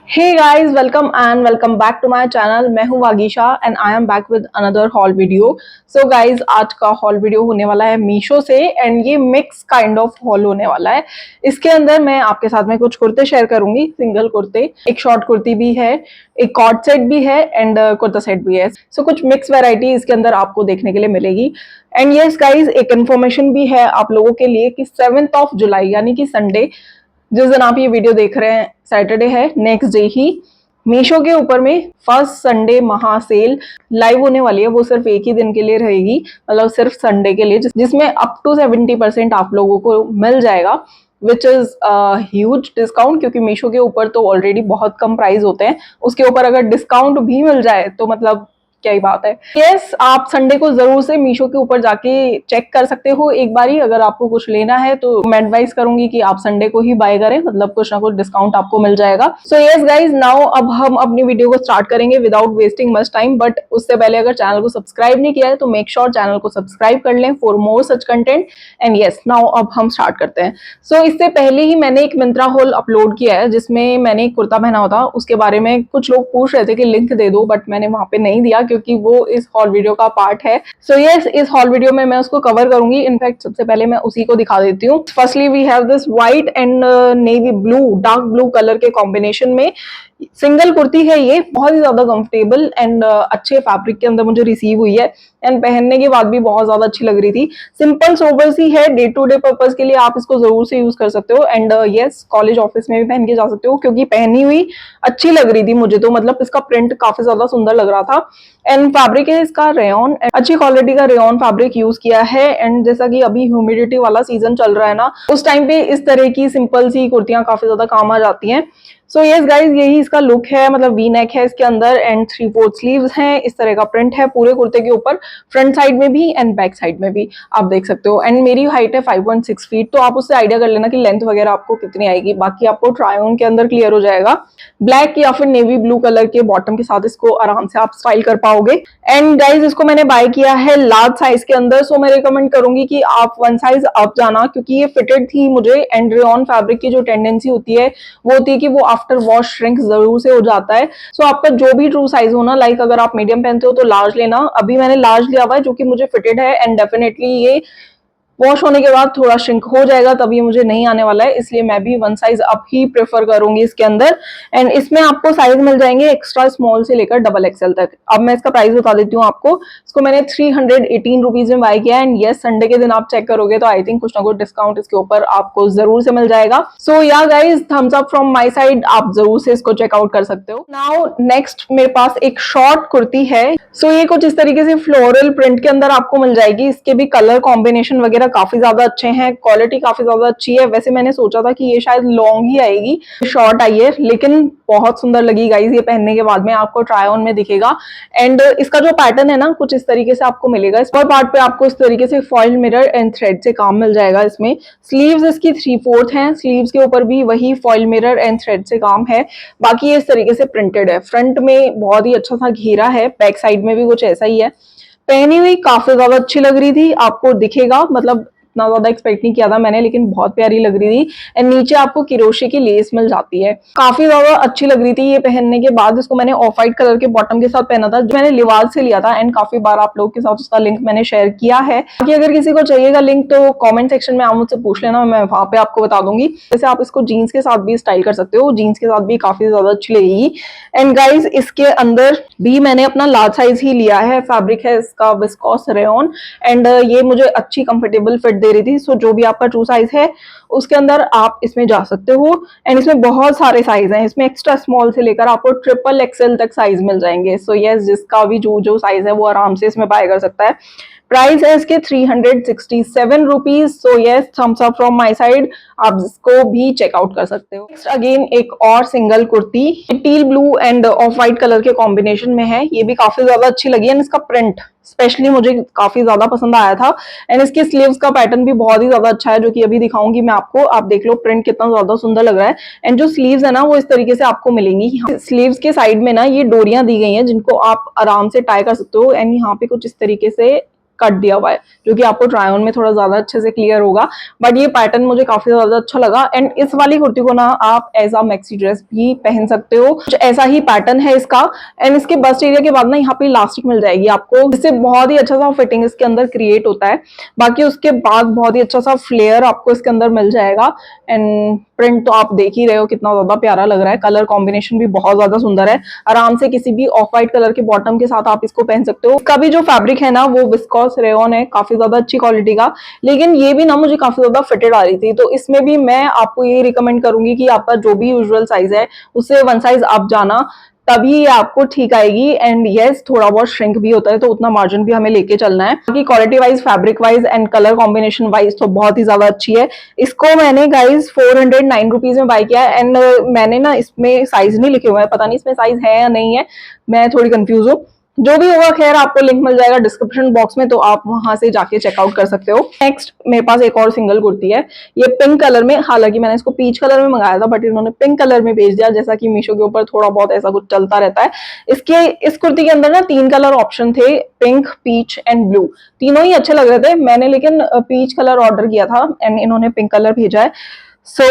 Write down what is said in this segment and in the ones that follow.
Hey guys, welcome back to my channel। मैं हूँ Vagisha and I am back with another hall video. So guys, आज का hall video होने वाला है मीशो से एंड ये मिक्स काइंड ऑफ हॉल होने वाला है। इसके अंदर मैं आपके साथ में कुछ कुर्ते शेयर करूंगी, सिंगल कुर्ते, एक शॉर्ट कुर्ती भी है, एक कॉर्ड सेट भी है एंड कुर्ता सेट भी है। सो कुछ मिक्स वैरायटी इसके अंदर आपको देखने के लिए मिलेगी। एंड यस गाइज, एक इन्फॉर्मेशन भी है आप लोगों के लिए कि 7 जुलाई यानी कि संडे, जिस दिन आप ये वीडियो देख रहे हैं सैटरडे है, नेक्स्ट डे ही मीशो के ऊपर में फर्स्ट संडे महा सेल लाइव होने वाली है। वो सिर्फ एक ही दिन के लिए रहेगी, मतलब सिर्फ संडे के लिए, जिसमें अप टू 70% आप लोगों को मिल जाएगा, विच इज ह्यूज डिस्काउंट। क्योंकि मीशो के ऊपर तो ऑलरेडी बहुत कम प्राइस होते हैं, उसके ऊपर अगर डिस्काउंट भी मिल जाए तो मतलब क्या ही बात है। यस, आप संडे को जरूर से मीशो के ऊपर जाके चेक कर सकते हो एक बारी। अगर आपको कुछ लेना है तो मैं एडवाइस करूंगी कि आप संडे को ही बाय करें, मतलब कुछ ना कुछ डिस्काउंट आपको मिल जाएगा। सो यस गाइज, नाउ अब हम अपनी वीडियो को स्टार्ट करेंगे without wasting much time. But उससे पहले अगर चैनल को सब्सक्राइब नहीं किया है तो मेक श्योर चैनल को सब्सक्राइब कर लें for more such content. And yes, now अब हम स्टार्ट करते हैं। सो इससे पहले ही मैंने एक मिंत्रा हॉल अपलोड किया है जिसमें मैंने एक कुर्ता पहना हुआ था। उसके बारे में कुछ लोग पूछ रहे थे कि लिंक दे दो, बट मैंने वहां पे नहीं दिया क्योंकि वो इस हॉल वीडियो का पार्ट है। सो यस, इस हॉल वीडियो में मैं उसको कवर करूंगी। इनफैक्ट सबसे पहले मैं उसी को दिखा देती हूँ। Firstly we have this white and navy blue, dark blue colour के कॉम्बिनेशन में सिंगल कुर्ती है। ये बहुत ही ज्यादा कंफर्टेबल एंड अच्छे फैब्रिक के अंदर मुझे रिसीव हुई है एंड पहनने के बाद भी बहुत ज्यादा अच्छी लग रही थी। सिंपल सोबर सी है, डे टू डे पर्पज के लिए आप इसको जरूर से यूज कर सकते हो। एंड यस, कॉलेज ऑफिस में भी पहन के जा सकते हो क्योंकि पहनी हुई अच्छी लग रही थी मुझे तो। मतलब इसका प्रिंट काफी ज्यादा सुंदर लग रहा था। एंड फैब्रिक है इसका रेयन, अच्छी क्वालिटी का रेयन फैब्रिक यूज किया है। एंड जैसा कि अभी ह्यूमिडिटी वाला सीजन चल रहा है ना, उस टाइम पे इस तरह की सिंपल सी कुर्तियां काफी ज्यादा काम आ जाती हैं। सो यस गाइज, यही इसका लुक है। मतलब वी नेक है इसके अंदर एंड 3/4 स्लीव्स हैं। इस तरह का प्रिंट है पूरे कुर्ते के ऊपर, फ्रंट साइड में भी एंड बैक साइड में भी आप देख सकते हो। एंड मेरी हाइट है 5.6 फीट, तो आप उससे आइडिया कर लेना कि लेंथ वगैरह आपको कितनी आएगी। बाकी आपको ट्राई ऑन के अंदर क्लियर हो जाएगा। ब्लैक या फिर नेवी ब्लू कलर के बॉटम के साथ इसको आराम से आप स्टाइल कर पाओगे। एंड गाइज, इसको मैंने बाय किया है लार्ज साइज के अंदर। सो मैं रिकमेंड करूंगी कि आप 1 साइज अप जाना, क्योंकि ये फिटेड थी मुझे। एंड रेयन फैब्रिक की जो टेंडेंसी होती है वो होती है कि वो आफ्टर वॉश श्रिंक जरूर से हो जाता है। सो आपका जो भी ट्रू साइज हो ना, लाइक अगर आप मीडियम पहनते हो तो लार्ज लेना। अभी मैंने लार्ज लिया हुआ है जो कि मुझे फिटेड है एंड डेफिनेटली ये वॉश होने के बाद थोड़ा श्रिंक हो जाएगा, तब ये मुझे नहीं आने वाला है। इसलिए मैं भी 1 साइज अप ही प्रेफर करूंगी इसके अंदर। एंड इसमें आपको साइज मिल जाएंगे एक्स्ट्रा स्मॉल से लेकर XXL तक। अब मैं इसका प्राइस बता देती हूँ आपको। इसको मैंने 318 रुपीज में बाय किया। एंड यस, संडे के दिन आप चेक करोगे तो आई थिंक कुछ ना कुछ डिस्काउंट इसके ऊपर आपको जरूर से मिल जाएगा। So ya guys, thumbs up from my side, आप जरूर से इसको चेकआउट कर सकते हो। नाउ नेक्स्ट मेरे पास एक शॉर्ट कुर्ती है। सो ये कुछ इस तरीके से फ्लोरल प्रिंट के अंदर आपको मिल जाएगी। इसके भी कलर कॉम्बिनेशन वगैरह काफी ज्यादा अच्छे हैं, क्वालिटी काफी ज्यादा अच्छी है। वैसे मैंने सोचा था कि ये शायद लॉन्ग ही आएगी, शॉर्ट आई है, लेकिन बहुत सुंदर लगी गाइज। ये पहनने के बाद में आपको ट्राई ऑन में दिखेगा। एंड इसका जो पैटर्न है ना, कुछ इस तरीके से आपको मिलेगा। इस पर पार्ट पे आपको इस तरीके से फॉइल मिरर एंड थ्रेड से काम मिल जाएगा। इसमें स्लीव्स इसकी 3/4 हैं, स्लीव्स के ऊपर भी वही फॉइल मिरर एंड थ्रेड से काम है। बाकी ये इस तरीके से प्रिंटेड है। फ्रंट में बहुत ही अच्छा सा घेरा है, बैक साइड में भी कुछ ऐसा ही है। पहनी हुई काफी ज्यादा अच्छी लग रही थी, आपको दिखेगा। मतलब इतना ज्यादा एक्सपेक्ट नहीं किया था मैंने, लेकिन बहुत प्यारी लग रही थी। एंड नीचे आपको किरोशी की लेस मिल जाती है, काफी ज्यादा अच्छी लग रही थी ये पहनने के बाद। इसको मैंने ऑफ व्हाइट कलर के बॉटम के साथ पहना था, जो मैंने लिवाज से लिया था। एंड काफी बार आप लोगों के साथ उसका लिंक मैंने शेयर किया है। बाकी अगर किसी को चाहिएगा लिंक तो कॉमेंट सेक्शन में आप मुझसे पूछ लेना, मैं वहां पे आपको बता दूंगी। जैसे आप इसको जीन्स के साथ भी स्टाइल कर सकते हो, जीन्स के साथ भी काफी ज्यादा अच्छी लगेगी। एंड गाइज, इसके अंदर भी मैंने अपना लार्ज साइज ही लिया है। फैब्रिक है इसका विस्कोस रेयन एंड ये मुझे अच्छी कंफर्टेबल फिट दे रही थी। सो जो भी आपका ट्रू साइज है उसके अंदर आप इसमें जा सकते हो। एंड इसमें बहुत सारे साइज हैं, इसमें एक्स्ट्रा स्मॉल से लेकर आपको XXL तक साइज मिल जाएंगे। सो यस, जिसका भी जो जो साइज है वो आराम से इसमें बाय कर सकता है। प्राइस है इसके 367 rupees. So yes, thumbs up from my side, आप इसको भी चेकआउट कर सकते हो। नेक्स्ट अगेन एक और single kurti, teal blue end of white colour के कॉम्बिनेशन में है। ये भी काफी ज्यादा अच्छी लगी एंड इसका प्रिंट स्पेशली मुझे काफी ज्यादा पसंद आया था। एंड इसके स्लीव्स का पैटर्न भी बहुत ही ज्यादा अच्छा है, जो कि अभी दिखाऊंगी मैं आपको। आप देख लो प्रिंट कितना ज्यादा सुंदर लग रहा है। एंड जो स्लीव्स है ना, वो इस तरीके से आपको मिलेंगी। स्लीव्स के साइड में ना ये डोरियां दी गई हैं जिनको आप आराम से टाई कर सकते हो। एंड यहाँ पे कुछ इस तरीके से कट दिया हुआ है, जो कि आपको ट्राई ऑन में थोड़ा ज्यादा अच्छे से क्लियर होगा। बट ये पैटर्न मुझे काफी ज्यादा अच्छा लगा। एंड इस वाली कुर्ती को ना आप एज अ मैक्सी ड्रेस भी पहन सकते हो, कुछ ऐसा ही पैटर्न है इसका। एंड इसके बस्ट एरिया के बाद ना यहाँ पे इलास्टिक मिल जाएगी आपको, जिससे बहुत ही अच्छा सा फिटिंग इसके अंदर क्रिएट होता है। बाकी उसके बाद बहुत ही अच्छा सा फ्लेयर आपको इसके अंदर मिल जाएगा। एंड प्रिंट तो आप देख ही रहे हो कितना ज्यादा प्यारा लग रहा है, कलर कॉम्बिनेशन भी बहुत ज्यादा सुंदर है। आराम से किसी भी ऑफ व्हाइट कलर के बॉटम के साथ आप इसको पहन सकते हो। इसका भी जो फैब्रिक है ना वो विस्कॉस रेयन है, काफी ज्यादा अच्छी क्वालिटी का। लेकिन ये भी ना मुझे काफी ज्यादा फिटेड आ रही थी, तो इसमें भी मैं आपको ये रिकमेंड करूंगी कि आपका जो भी यूजुअल साइज है उससे 1 साइज अप जाना, तभी ये आपको ठीक आएगी। एंड यस, थोड़ा बहुत श्रिंक भी होता है, तो उतना मार्जिन भी हमें लेके चलना है। बाकी quality wise, fabric wise and colour combination wise तो बहुत ही ज्यादा अच्छी है। इसको मैंने गाइज 409 रुपीज में बाय किया है। एंड मैंने ना इसमें साइज नहीं लिखे हुए हैं, पता नहीं इसमें साइज है या नहीं है, मैं थोड़ी कंफ्यूज हूँ। जो भी होगा खैर आपको लिंक मिल जाएगा डिस्क्रिप्शन बॉक्स में, तो आप वहां से जाके चेकआउट कर सकते हो। नेक्स्ट मेरे पास एक और सिंगल कुर्ती है, ये पिंक कलर में। हालांकि मैंने इसको पीच कलर में मंगाया था, बट इन्होंने पिंक कलर में भेज दिया, जैसा कि मीशो के ऊपर थोड़ा बहुत ऐसा कुछ चलता रहता है। इस कुर्ती के अंदर ना 3 कलर ऑप्शन थे, पिंक, पीच एंड ब्लू। तीनों ही अच्छे लग रहे थे, मैंने लेकिन पीच कलर ऑर्डर किया था एंड इन्होंने पिंक कलर भेजा है। सो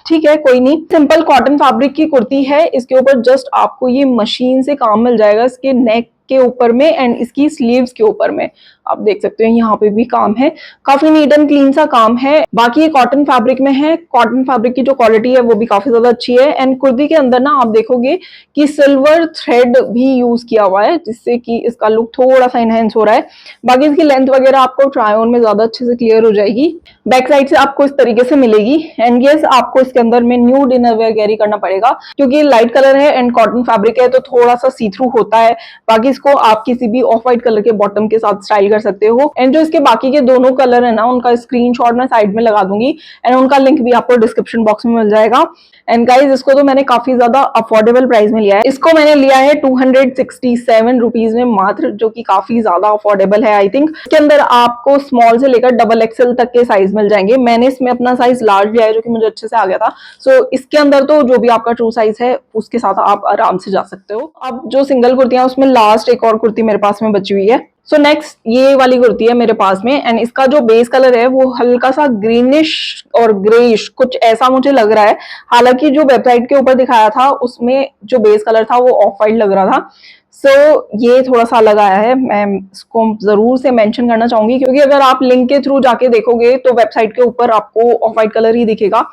ठीक है, कोई नहीं। सिंपल कॉटन फैब्रिक की कुर्ती है, इसके ऊपर जस्ट आपको ये मशीन से काम मिल जाएगा, इसके नेक के ऊपर में एंड इसकी स्लीव्स के ऊपर में आप देख सकते हो यहाँ पे भी काम है, काफी नीट एंड क्लीन सा काम है। बाकी ये कॉटन फैब्रिक में है, कॉटन फैब्रिक की जो क्वालिटी है वो भी काफी ज्यादा अच्छी है। एंड कुर्ती के अंदर ना आप देखोगे कि सिल्वर थ्रेड भी यूज किया हुआ है, जिससे कि इसका लुक थोड़ा सा इनहेंस हो रहा है। बाकी इसकी लेंथ वगैरह आपको ट्राई ऑन में ज्यादा अच्छे से क्लियर हो जाएगी। बैक साइड से आपको इस तरीके से मिलेगी। एंड यस, आपको इसके अंदर में न्यूड इनरवेयर कैरी करना पड़ेगा, क्योंकि लाइट कलर है एंड कॉटन फैब्रिक है, तो थोड़ा सा सी थ्रू होता है। बाकी इसको आप किसी भी ऑफ व्हाइट कलर के बॉटम के साथ स्टाइल कर सकते हो। एंड जो इसके बाकी के दोनों कलर है ना, उनका स्क्रीनशॉट मैं साइड में लगा दूंगी एंड उनका लिंक भी आपको डिस्क्रिप्शन बॉक्स में मिल जाएगा। एंड गाइज, इसको तो मैंने काफी ज्यादा अफोर्डेबल प्राइस में लिया है। इसको मैंने लिया है 267 रुपीज में मात्र, जो कि काफी ज्यादा अफोर्डेबल है। आई थिंक इसके अंदर आपको स्मॉल से लेकर डबल एक्सएल तक के साइज मिल जाएंगे। मैंने इसमें अपना साइज लार्ज लिया है, जो कि मुझे अच्छे से आ गया था। सो इसके अंदर तो जो भी आपका ट्रू साइज है उसके साथ आप आराम से जा सकते हो। अब जो सिंगल कुर्तियां, उसमें लास्ट एक और कुर्ती मेरे पास में बची हुई है। सो नेक्स्ट ये वाली कुर्ती है मेरे पास में। एंड इसका जो बेस कलर है वो हल्का सा ग्रीनिश और ग्रेइश कुछ ऐसा मुझे लग रहा है। हालांकि जो वेबसाइट के ऊपर दिखाया था उसमें जो बेस कलर था वो ऑफ वाइट लग रहा था। सो ये थोड़ा सा अलग आया है, मैं इसको जरूर से मेंशन करना चाहूंगी, क्योंकि अगर आप लिंक के थ्रू जाके देखोगे तो वेबसाइट के ऊपर आपको ऑफ वाइट कलर ही दिखेगा।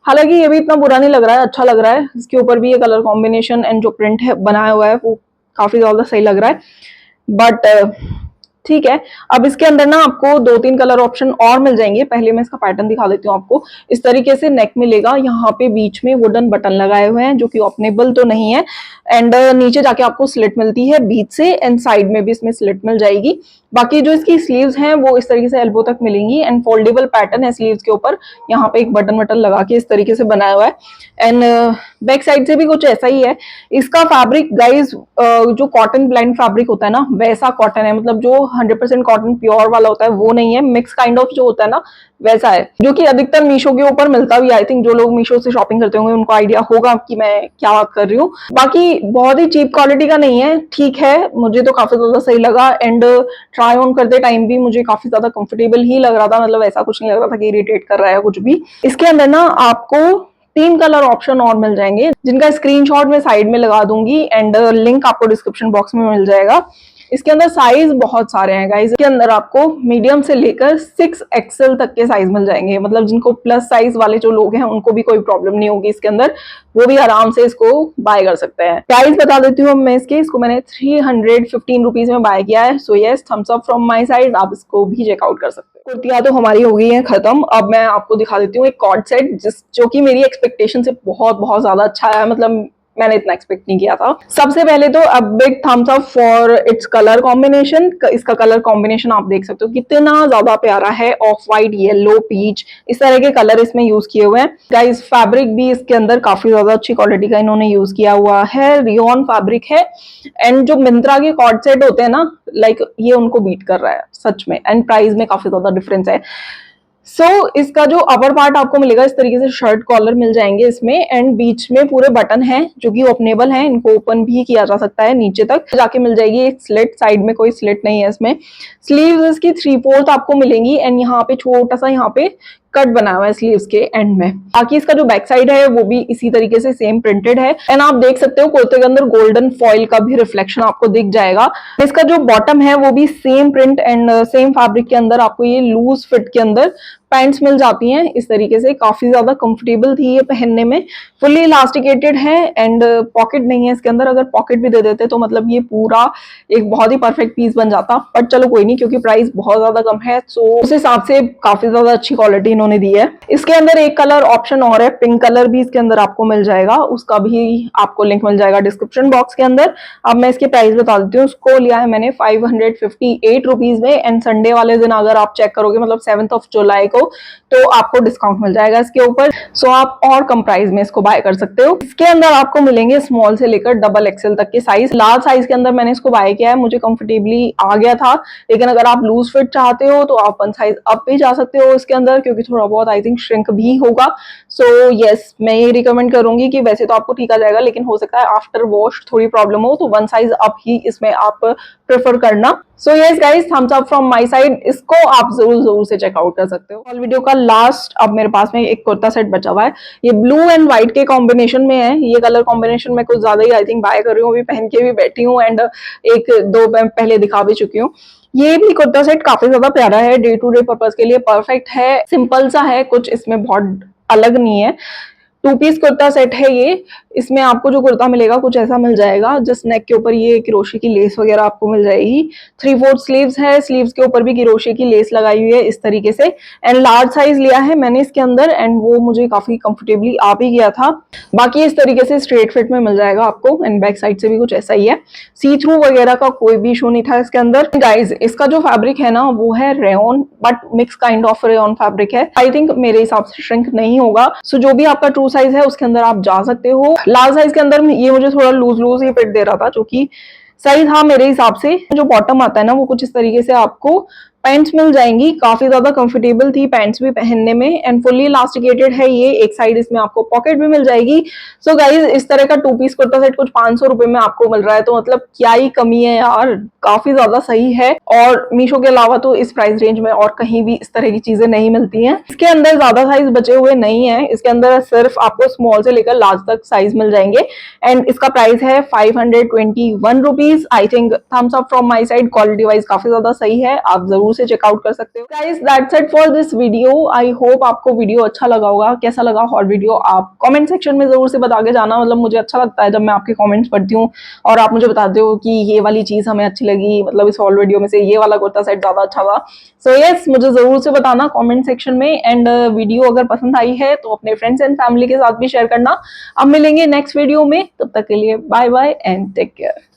हालांकि ये भी इतना बुरा नहीं लग रहा है, अच्छा लग रहा है। इसके ऊपर भी ये कलर कॉम्बिनेशन एंड जो प्रिंट है बनाया हुआ है वो काफी ज्यादा सही लग रहा है। बट ठीक है, अब इसके अंदर ना आपको 2-3 कलर ऑप्शन और मिल जाएंगे। पहले मैं इसका पैटर्न दिखा देती हूँ आपको। इस तरीके से नेक मिलेगा, यहाँ पे बीच में वुडन बटन लगाए हुए हैं, जो कि ओपनेबल तो नहीं है। एंड नीचे जाके आपको स्लिट मिलती है बीच से, एंड साइड में भी इसमें स्लिट मिल जाएगी। बाकी जो इसकी स्लीव्स हैं वो इस तरीके से एल्बो तक मिलेंगी एंड फोल्डेबल पैटर्न है स्लीव्स के ऊपर। यहाँ पे एक बटन वटन लगा के इस तरीके से बनाया हुआ है। एंड बैक साइड से भी कुछ ऐसा ही है। इसका फैब्रिक गाइज जो कॉटन ब्लेंड फैब्रिक होता है ना, वैसा कॉटन है। मतलब जो 100% कॉटन प्योर वाला होता है वो नहीं है, मिक्स काइंड ऑफ जो होता है ना वैसा है, जो कि अधिकतर मीशो के ऊपर मिलता भी। आई थिंक जो लोग मीशो से शॉपिंग करते होंगे उनको आइडिया होगा कि मैं क्या बात कर रही हूँ। बाकी बहुत ही चीप क्वालिटी का नहीं है, ठीक है, मुझे तो काफी ज्यादा सही लगा। एंड ट्राई ऑन करते टाइम भी मुझे काफी ज्यादा कंफर्टेबल ही लग रहा था। मतलब ऐसा कुछ नहीं लग रहा था कि इरिटेट कर रहा है कुछ भी। इसके अंदर ना आपको 3 कलर ऑप्शन और मिल जाएंगे, जिनका स्क्रीनशॉट मैं साइड में लगा दूंगी एंड लिंक आपको डिस्क्रिप्शन बॉक्स में मिल जाएगा। इसके अंदर साइज बहुत सारे हैं गाइस। इसके अंदर आपको मीडियम से लेकर 6XL तक के साइज मिल जाएंगे। मतलब जिनको प्लस साइज वाले जो लोग हैं उनको भी कोई प्रॉब्लम नहीं होगी इसके अंदर, वो भी आराम से इसको बाय कर सकते हैं। प्राइस बता देती हूँ मैं इसके। इसको मैंने 315 रुपीज में बाय किया है। So yes, thumbs up from my side, आप इसको भी चेकआउट कर सकते हैं। कुर्तियां तो हमारी हो गई हैं खत्म। अब मैं आपको दिखा देती हूँ एक कॉर्ड सेट, जो कि मेरी एक्सपेक्टेशन से बहुत बहुत ज्यादा अच्छा है। मतलब मैंने इतना एक्सपेक्ट नहीं किया था। सबसे पहले तो a big thumbs up for its colour combination. इसका कलर कॉम्बिनेशन आप देख सकते हो कितना ज्यादा प्यारा है। ऑफ व्हाइट, येलो, पीच, इस तरह के कलर इसमें यूज किए हुए हैं। गाइस फैब्रिक भी इसके अंदर काफी ज्यादा अच्छी क्वालिटी का इन्होंने यूज किया हुआ है। रियोन फैब्रिक है। एंड जो मिंत्रा के कॉर्ड सेट होते हैं ना, लाइक ये उनको बीट कर रहा है सच में। एंड प्राइस में काफी ज्यादा डिफरेंस है। सो इसका जो अपर पार्ट आपको मिलेगा इस तरीके से शर्ट कॉलर मिल जाएंगे इसमें, एंड बीच में पूरे बटन हैं जो कि ओपनेबल हैं, इनको ओपन भी किया जा सकता है, नीचे तक जाके मिल जाएगी एक स्लिट, साइड में कोई स्लिट नहीं है इसमें। स्लीव्स इसकी 3/4 आपको मिलेंगी, एंड यहाँ पे छोटा सा यहाँ पे कट बना हुआ है स्लीव्स के एंड में। बाकी इसका जो बैक साइड है वो भी इसी तरीके से सेम प्रिंटेड है, एंड आप देख सकते हो कुर्ते के अंदर गोल्डन फॉइल का भी रिफ्लेक्शन आपको दिख जाएगा। इसका जो बॉटम है वो भी same print and same fabric के अंदर आपको ये लूज फिट के अंदर पैंट्स मिल जाती हैं इस तरीके से। काफी ज्यादा कंफर्टेबल थी ये पहनने में, फुल्ली इलास्टिकेटेड है, एंड पॉकेट नहीं है इसके अंदर। अगर पॉकेट भी दे देते तो मतलब ये पूरा एक बहुत ही परफेक्ट पीस बन जाता, बट चलो कोई नहीं, क्योंकि प्राइस बहुत ज्यादा कम है तो उस हिसाब से काफी ज्यादा अच्छी क्वालिटी इन्होंने दी है। इसके अंदर एक कलर ऑप्शन और है, पिंक कलर भी इसके अंदर आपको मिल जाएगा, उसका भी आपको लिंक मिल जाएगा डिस्क्रिप्शन बॉक्स के अंदर। अब मैं इसके प्राइस बता देती हूँ। उसको लिया है मैंने 558 रुपीज में, एंड संडे वाले दिन अगर आप चेक करोगे मतलब 7 जुलाई को, तो आपको डिस्काउंट मिल जाएगा इसके ऊपर। सो आप और कम प्राइस में इसको बाय कर सकते हो। इसके अंदर आपको मिलेंगे स्मॉल से लेकर डबल एक्सेल तक के साइज। लार्ज साइज के अंदर मैंने इसको बाय किया है, मुझे कंफर्टेबली आ गया था, लेकिन अगर आप लूज फिट चाहते हो तो आप 1 साइज अप भी जा सकते हो इसके अंदर, क्योंकि थोड़ा बहुत आई थिंक श्रिंक भी होगा। सो यस, मैं ये रिकमेंड करूंगी कि वैसे तो आपको ठीक आ जाएगा, लेकिन हो सकता है आफ्टर वॉश थोड़ी प्रॉब्लम हो, तो 1 साइज अप ही इसमें आप प्रेफर करना। So yes guys, thumbs up from my side, इसको आप जरूर से चेकआउट कर सकते हो। ऑल वीडियो का लास्ट अब मेरे पास में एक कुर्ता सेट बचा हुआ है, ये ब्लू एंड व्हाइट के कॉम्बिनेशन में है। ये कलर कॉम्बिनेशन में कुछ ज्यादा ही आई थिंक बाय कर रही हूँ, अभी पहन के भी बैठी हूँ, एंड एक दो पहले दिखा भी चुकी हूँ। ये भी कुर्ता सेट काफी ज्यादा प्यारा है, डे टू डे पर्पज के लिए परफेक्ट है, सिंपल सा है, कुछ इसमें बहुत अलग नहीं है। 2 पीस कुर्ता सेट है ये। इसमें आपको जो कुर्ता मिलेगा कुछ ऐसा मिल जाएगा, जस्ट नेक के ऊपर ये किरोशी की लेस वगैरह आपको मिल जाएगी। 3/4 स्लीव्स है, स्लीव्स के ऊपर भी किरोशी की लेस लगाई हुई है इस तरीके से, एंड लार्ज साइज लिया है मैंने इसके अंदर, एंड वो मुझे काफी कंफर्टेबली आ भी गया था। बाकी इस तरीके से स्ट्रेट फिट में मिल जाएगा आपको, एंड बैक साइड से भी कुछ ऐसा ही है। सी थ्रू वगैरह का कोई भी इशू नहीं था इसके अंदर। गाइज, इसका जो फैब्रिक है ना वो है rayon, but mix kind of rayon fabric है। आई थिंक मेरे हिसाब से श्रिंक नहीं होगा। सो जो भी आपका ट्रू साइज है उसके अंदर आप जा सकते हो। लार्ज साइज के अंदर ये मुझे थोड़ा लूज ही फिट दे रहा था, जो कि सही था मेरे हिसाब से। जो बॉटम आता है ना वो कुछ इस तरीके से आपको पैंट्स मिल जाएंगी, काफी ज्यादा कंफर्टेबल थी पैंट्स भी पहनने में, एंड फुल्ली इलास्टिकेटेड है ये। एक साइड इसमें आपको पॉकेट भी मिल जाएगी। सो गाइज, इस तरह का 2 पीस कुर्ता सेट कुछ 500 रुपए में आपको मिल रहा है, तो मतलब क्या ही कमी है यार, काफी ज्यादा सही है। और मीशो के अलावा तो इस प्राइस रेंज में और कहीं भी इस तरह की चीजें नहीं मिलती हैं। इसके अंदर ज्यादा साइज बचे हुए नहीं है, इसके अंदर सिर्फ आपको स्मॉल से लेकर लार्ज तक साइज मिल जाएंगे, एंड इसका प्राइस है 521 rupees. I think thumbs up from my side, quality wise काफी ज्यादा सही है, आप जरूर से चेकआउट कर सकते हो। Guys, that's it for this video. I hope आपको वीडियो अच्छा लगा होगा। कैसा लगा हॉल वीडियो आप कमेंट सेक्शन में जरूर से बता के जाना। मतलब मुझे अच्छा लगता है जब मैं आपके कमेंट्स पढ़ती हूँ और आप मुझे बताते हो कि ये वाली चीज हमें अच्छी लगी, मतलब इस हॉल वीडियो में से ये वाला कुर्ता सेट ज्यादा अच्छा था। सो यस, मुझे जरूर से बताना कॉमेंट सेक्शन में, एंड वीडियो अगर पसंद आई है तो अपने फ्रेंड्स एंड फैमिली के साथ भी शेयर करना। अब मिलेंगे नेक्स्ट वीडियो में, तब तक के लिए bye bye and take care.